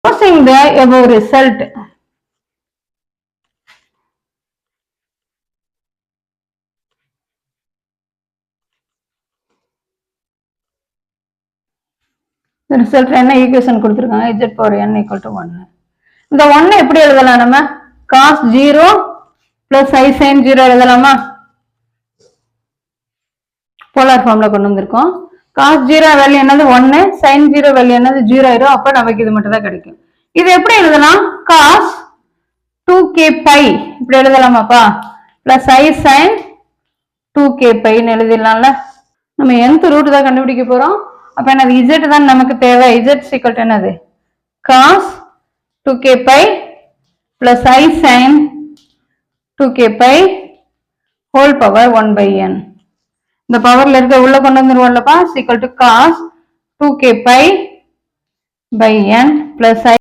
Using the above result, the result என்ன equation கொடுத்திருக்காங்க z power n equal to 1. இந்த 1 எப்படி எழுதலாம் நம்ம? cos 0 plus I sin 0 எழுதலாமா? போலார் ஃபார்ம்ல கொண்டு வந்திருக்கோம். cos 0 வேல்யூ என்னது 1, sin 0 வேல்யூ என்னது 0 ஆயிரும். அப்ப நமக்கு இது மட்டும் தான் கிடைக்கும். இது எப்படி எழுதலாம்? cos 2k pi இப்படி எழுதலாமாப்பா? plus I sin 2k pi ன்னு எழுதிடலாம்ல. நம்ம nth ரூட் தான் கண்டுபிடிக்க போறோம். அப்ப என்னது z தான் நமக்கு தேவை. z equal to என்னது? cos 2k pi plus I sin 2k pi whole power 1 by n. இந்த பவர்ல இருக்க உள்ள கொண்டு வந்துருவோம்லப்பா. equal to cos 2k pi by n plus I